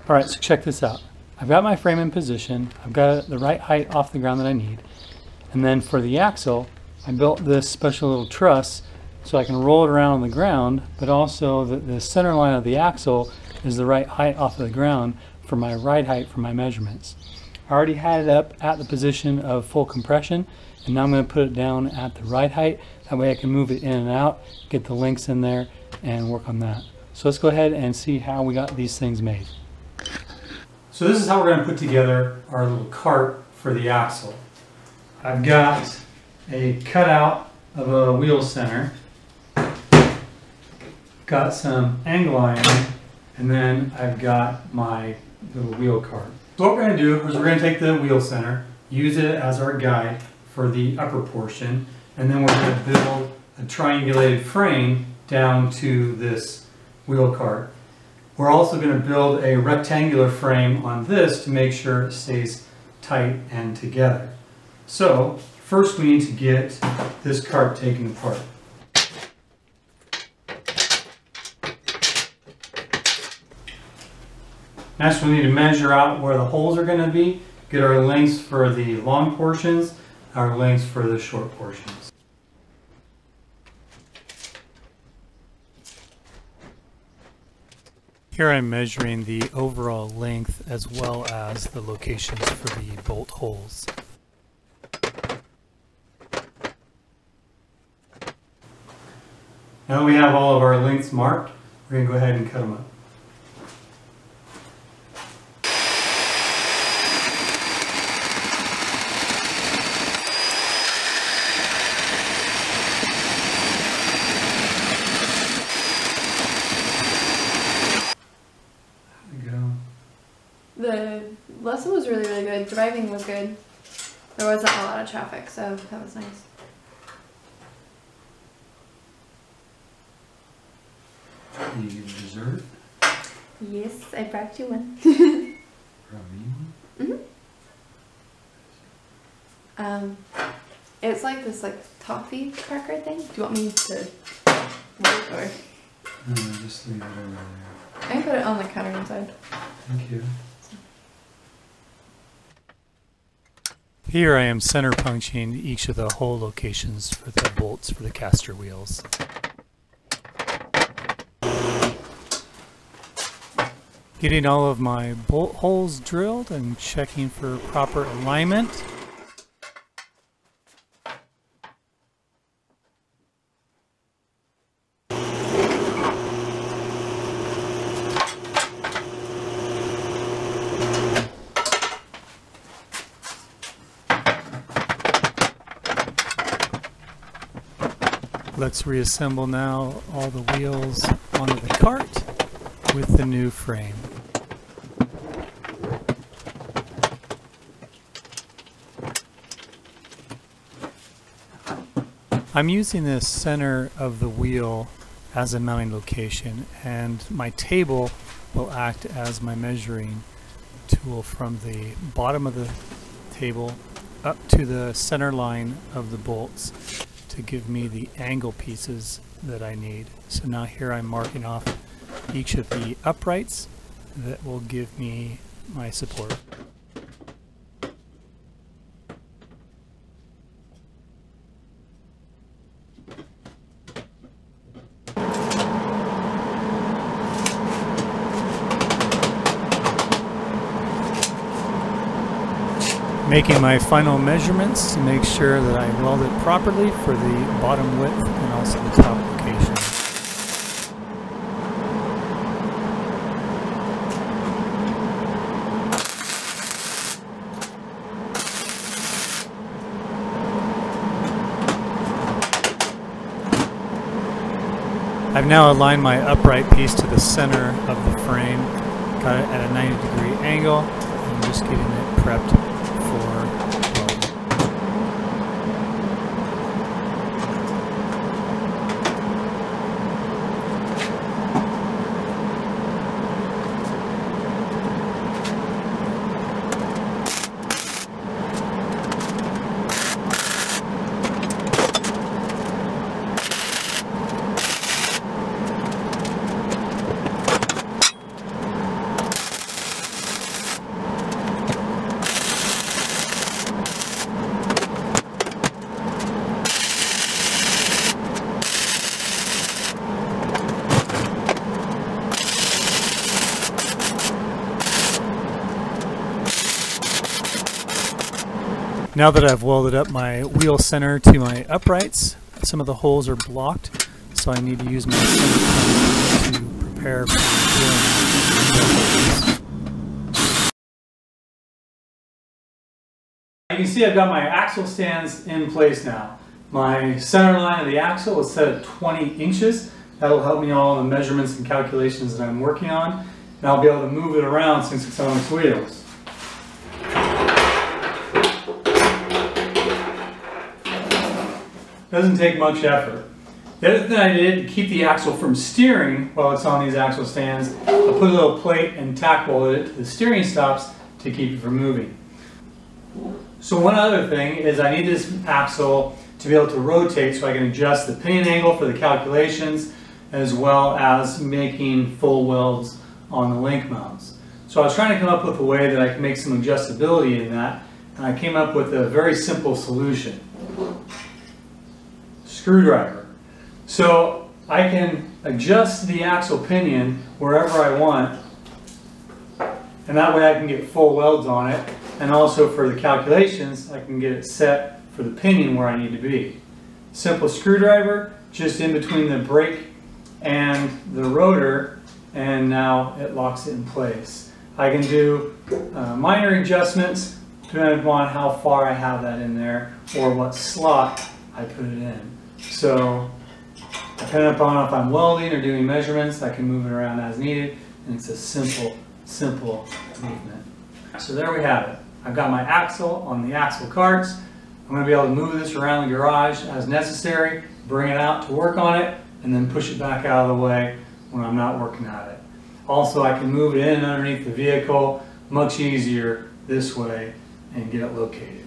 Alright, so check this out. I've got my frame in position, I've got the right height off the ground that I need, and then for the axle, I built this special little truss so I can roll it around on the ground, but also the center line of the axle is the right height off of the ground for my right height for my measurements. I already had it up at the position of full compression, and now I'm going to put it down at the right height. That way I can move it in and out, get the links in there, and work on that. So let's go ahead and see how we got these things made. So this is how we're going to put together our little cart for the axle. I've got a cutout of a wheel center, got some angle iron, and then I've got my little wheel cart. So what we're going to do is we're going to take the wheel center, use it as our guide for the upper portion, and then we're going to build a triangulated frame down to this wheel cart. We're also going to build a rectangular frame on this to make sure it stays tight and together. So first we need to get this cart taken apart. Next we need to measure out where the holes are going to be, get our lengths for the long portions, our lengths for the short portions. Here I'm measuring the overall length as well as the locations for the bolt holes. Now that we have all of our lengths marked, we're going to go ahead and cut them up. The lesson was really, really good. Driving was good. There wasn't a lot of traffic, so that was nice. You get a dessert? Yes, I brought you one. It's like this toffee cracker thing. Do you want me to wait or? No, just leave it over there. I can put it on the counter inside. Thank you. Here I am center punching each of the hole locations for the bolts for the caster wheels. Getting all of my bolt holes drilled and checking for proper alignment. Let's reassemble now all the wheels onto the cart with the new frame. I'm using the center of the wheel as a mounting location, and my table will act as my measuring tool from the bottom of the table up to the center line of the bolts to give me the angle pieces that I need. So now here I'm marking off each of the uprights that will give me my support. Making my final measurements to make sure that I weld it properly for the bottom width and also the top location. I've now aligned my upright piece to the center of the frame, got it at a 90-degree angle, and I'm just getting it prepped for welding. Now that I've welded up my wheel center to my uprights, some of the holes are blocked, so I need to use my center to prepare for drilling. You can see I've got my axle stands in place now. My center line of the axle is set at 20 inches. That'll help me all in the measurements and calculations that I'm working on. And I'll be able to move it around since it's on its wheels. Doesn't take much effort. The other thing I did to keep the axle from steering while it's on these axle stands, I put a little plate and tack welded it to the steering stops to keep it from moving. So one other thing is I need this axle to be able to rotate so I can adjust the pinion angle for the calculations, as well as making full welds on the link mounts. So I was trying to come up with a way that I can make some adjustability in that, and I came up with a very simple solution. Screwdriver. So I can adjust the axle pinion wherever I want, and that way I can get full welds on it, and also for the calculations I can get it set for the pinion where I need to be. Simple screwdriver just in between the brake and the rotor, and now it locks it in place. I can do minor adjustments depending upon how far I have that in there or what slot I put it in. So depending upon if I'm welding or doing measurements, I can move it around as needed, and it's a simple movement. So there we have it. I've got my axle on the axle carts. I'm going to be able to move this around the garage as necessary, bring it out to work on it, and then push it back out of the way when I'm not working at it. Also, I can move it in and underneath the vehicle much easier this way and get it located.